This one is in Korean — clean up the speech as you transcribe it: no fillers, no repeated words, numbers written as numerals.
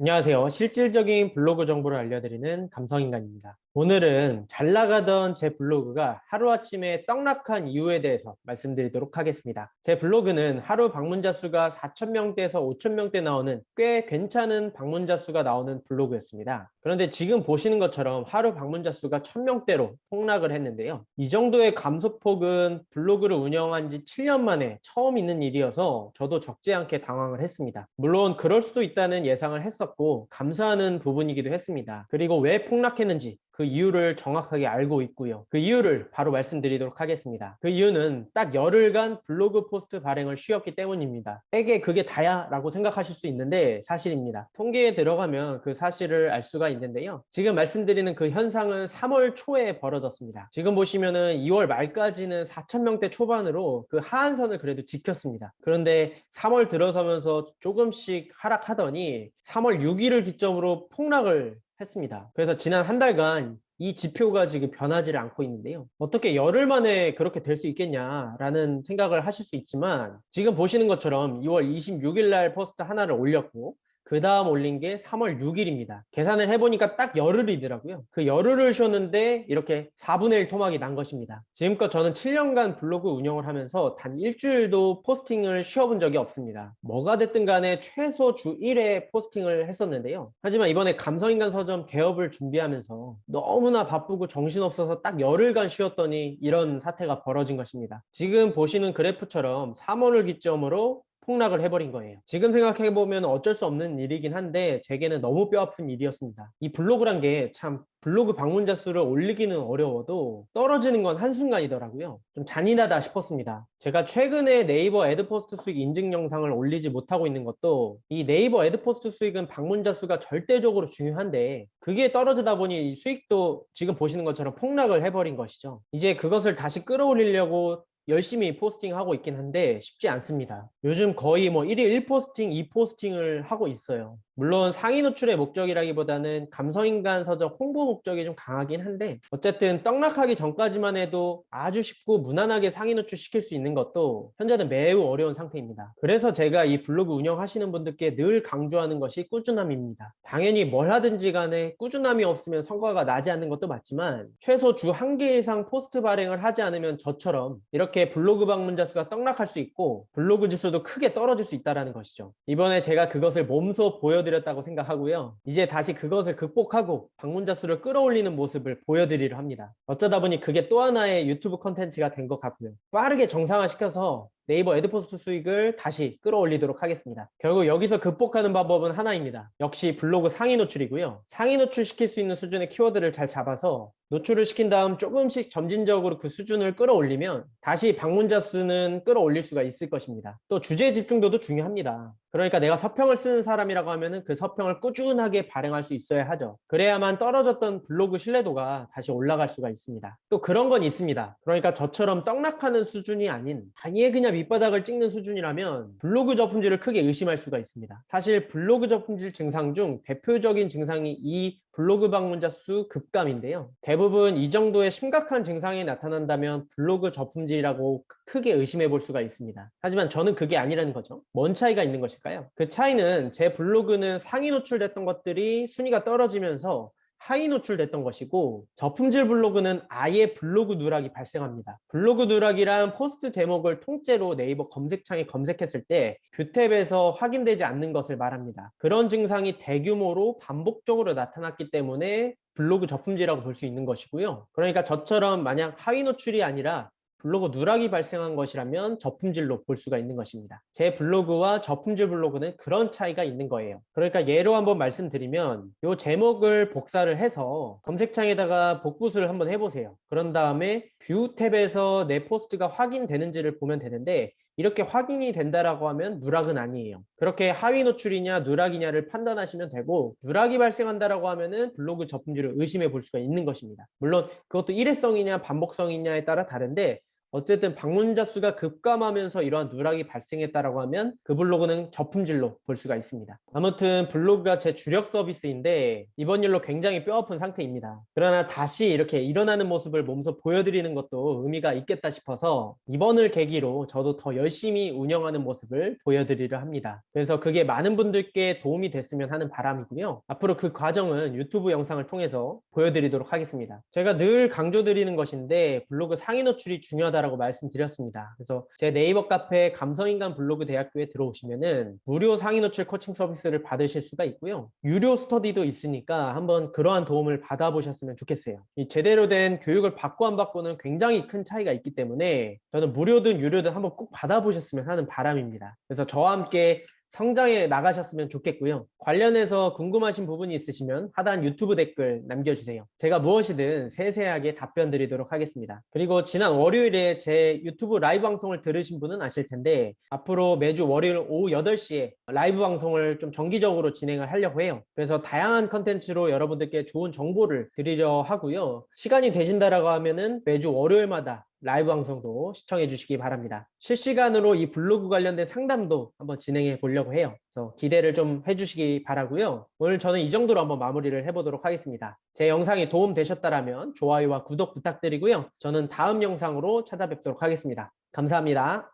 안녕하세요. 실질적인 블로그 정보를 알려드리는 감성인간입니다. 오늘은 잘 나가던 제 블로그가 하루아침에 떡락한 이유에 대해서 말씀드리도록 하겠습니다. 제 블로그는 하루 방문자 수가 4,000명대에서 5,000명대 나오는 꽤 괜찮은 방문자 수가 나오는 블로그였습니다. 그런데 지금 보시는 것처럼 하루 방문자 수가 1,000명대로 폭락을 했는데요. 이 정도의 감소폭은 블로그를 운영한 지 7년 만에 처음 있는 일이어서 저도 적지 않게 당황을 했습니다. 물론 그럴 수도 있다는 예상을 했었고 감사하는 부분이기도 했습니다. 그리고 왜 폭락했는지 그 이유를 정확하게 알고 있고요. 그 이유를 바로 말씀드리도록 하겠습니다. 그 이유는 딱 열흘간 블로그 포스트 발행을 쉬었기 때문입니다. 에게 그게 다야? 라고 생각하실 수 있는데 사실입니다. 통계에 들어가면 그 사실을 알 수가 있는데요. 지금 말씀드리는 그 현상은 3월 초에 벌어졌습니다. 지금 보시면은 2월 말까지는 4,000명대 초반으로 그 하한선을 그래도 지켰습니다. 그런데 3월 들어서면서 조금씩 하락하더니 3월 6일을 기점으로 폭락을 했습니다. 그래서 지난 한 달간 이 지표가 지금 변하지를 않고 있는데요. 어떻게 열흘 만에 그렇게 될 수 있겠냐라는 생각을 하실 수 있지만 지금 보시는 것처럼 2월 26일 날 포스트 하나를 올렸고 그 다음 올린 게 3월 6일입니다. 계산을 해보니까 딱 열흘이더라고요. 그 열흘을 쉬었는데 이렇게 4분의 1 토막이 난 것입니다. 지금껏 저는 7년간 블로그 운영을 하면서 단 일주일도 포스팅을 쉬어본 적이 없습니다. 뭐가 됐든 간에 최소 주 1회 포스팅을 했었는데요. 하지만 이번에 감성인간 서점 개업을 준비하면서 너무나 바쁘고 정신없어서 딱 열흘간 쉬었더니 이런 사태가 벌어진 것입니다. 지금 보시는 그래프처럼 3월을 기점으로 폭락을 해버린 거예요. 지금 생각해보면 어쩔 수 없는 일이긴 한데 제게는 너무 뼈아픈 일이었습니다. 이 블로그란 게 참 블로그 방문자 수를 올리기는 어려워도 떨어지는 건 한순간이더라고요. 좀 잔인하다 싶었습니다. 제가 최근에 네이버 애드포스트 수익 인증 영상을 올리지 못하고 있는 것도 이 네이버 애드포스트 수익은 방문자 수가 절대적으로 중요한데 그게 떨어지다 보니 이 수익도 지금 보시는 것처럼 폭락을 해버린 것이죠. 이제 그것을 다시 끌어올리려고 열심히 포스팅하고 있긴 한데 쉽지 않습니다. 요즘 거의 뭐 1일 1포스팅, 2포스팅을 하고 있어요. 물론 상위 노출의 목적이라기보다는 감성인간 서적 홍보 목적이 좀 강하긴 한데 어쨌든 떡락하기 전까지만 해도 아주 쉽고 무난하게 상위 노출 시킬 수 있는 것도 현재는 매우 어려운 상태입니다. 그래서 제가 이 블로그 운영하시는 분들께 늘 강조하는 것이 꾸준함입니다. 당연히 뭘 하든지 간에 꾸준함이 없으면 성과가 나지 않는 것도 맞지만 최소 주 1개 이상 포스트 발행을 하지 않으면 저처럼 이렇게 블로그 방문자 수가 떡락할 수 있고 블로그 지수도 크게 떨어질 수 있다는 것이죠. 이번에 제가 그것을 몸소 보여드렸다고 생각하고요. 이제 다시 그것을 극복하고 방문자 수를 끌어올리는 모습을 보여드리려 합니다. 어쩌다 보니 그게 또 하나의 유튜브 컨텐츠가 된 것 같고요. 빠르게 정상화시켜서 네이버 애드포스트 수익을 다시 끌어올리도록 하겠습니다. 결국 여기서 극복하는 방법은 하나입니다. 역시 블로그 상위 노출이고요. 상위 노출 시킬 수 있는 수준의 키워드를 잘 잡아서 노출을 시킨 다음 조금씩 점진적으로 그 수준을 끌어올리면 다시 방문자 수는 끌어올릴 수가 있을 것입니다. 또 주제 집중도도 중요합니다. 그러니까 내가 서평을 쓰는 사람이라고 하면은 그 서평을 꾸준하게 발행할 수 있어야 하죠. 그래야만 떨어졌던 블로그 신뢰도가 다시 올라갈 수가 있습니다. 또 그런 건 있습니다. 그러니까 저처럼 떡락하는 수준이 아닌 아예 그냥 밑바닥을 찍는 수준이라면 블로그 저품질을 크게 의심할 수가 있습니다. 사실 블로그 저품질 증상 중 대표적인 증상이 이 블로그 방문자 수 급감인데요. 대부분 이 정도의 심각한 증상이 나타난다면 블로그 저품질이라고 크게 의심해 볼 수가 있습니다. 하지만 저는 그게 아니라는 거죠. 뭔 차이가 있는 것일까요? 그 차이는 제 블로그는 상위 노출됐던 것들이 순위가 떨어지면서 하위 노출됐던 것이고 저품질 블로그는 아예 블로그 누락이 발생합니다. 블로그 누락이란 포스트 제목을 통째로 네이버 검색창에 검색했을 때 뷰탭에서 확인되지 않는 것을 말합니다. 그런 증상이 대규모로 반복적으로 나타났기 때문에 블로그 저품질이라고 볼 수 있는 것이고요. 그러니까 저처럼 만약 하위 노출이 아니라 블로그 누락이 발생한 것이라면 저품질로 볼 수가 있는 것입니다. 제 블로그와 저품질 블로그는 그런 차이가 있는 거예요. 그러니까 예로 한번 말씀드리면 이 제목을 복사를 해서 검색창에다가 복구를 한번 해보세요. 그런 다음에 뷰 탭에서 내 포스트가 확인되는지를 보면 되는데 이렇게 확인이 된다라고 하면 누락은 아니에요. 그렇게 하위 노출이냐 누락이냐를 판단하시면 되고 누락이 발생한다라고 하면은 블로그 저품질을 의심해 볼 수가 있는 것입니다. 물론 그것도 일회성이냐 반복성이냐에 따라 다른데 어쨌든 방문자 수가 급감하면서 이러한 누락이 발생했다라고 하면 그 블로그는 저품질로 볼 수가 있습니다. 아무튼 블로그가 제 주력 서비스인데 이번 일로 굉장히 뼈아픈 상태입니다. 그러나 다시 이렇게 일어나는 모습을 몸소 보여드리는 것도 의미가 있겠다 싶어서 이번을 계기로 저도 더 열심히 운영하는 모습을 보여드리려 합니다. 그래서 그게 많은 분들께 도움이 됐으면 하는 바람이고요. 앞으로 그 과정은 유튜브 영상을 통해서 보여드리도록 하겠습니다. 제가 늘 강조드리는 것인데 블로그 상위 노출이 중요하다고 말씀드렸습니다. 그래서 제 네이버 카페 감성인간 블로그 대학교에 들어오시면은 무료 상위 노출 코칭 서비스를 받으실 수가 있고요. 유료 스터디도 있으니까 한번 그러한 도움을 받아보셨으면 좋겠어요. 이 제대로 된 교육을 받고 안 받고는 굉장히 큰 차이가 있기 때문에 저는 무료든 유료든 한번 꼭 받아보셨으면 하는 바람입니다. 그래서 저와 함께 성장해 나가셨으면 좋겠고요. 관련해서 궁금하신 부분이 있으시면 하단 유튜브 댓글 남겨주세요. 제가 무엇이든 세세하게 답변 드리도록 하겠습니다. 그리고 지난 월요일에 제 유튜브 라이브 방송을 들으신 분은 아실 텐데 앞으로 매주 월요일 오후 8시에 라이브 방송을 좀 정기적으로 진행을 하려고 해요. 그래서 다양한 컨텐츠로 여러분들께 좋은 정보를 드리려 하고요. 시간이 되신다라고 하면은 매주 월요일마다 라이브 방송도 시청해 주시기 바랍니다. 실시간으로 이 블로그 관련된 상담도 한번 진행해 보려고 해요. 그래서 기대를 좀 해주시기 바라고요. 오늘 저는 이 정도로 한번 마무리를 해보도록 하겠습니다. 제 영상이 도움 되셨다라면 좋아요와 구독 부탁드리고요. 저는 다음 영상으로 찾아뵙도록 하겠습니다. 감사합니다.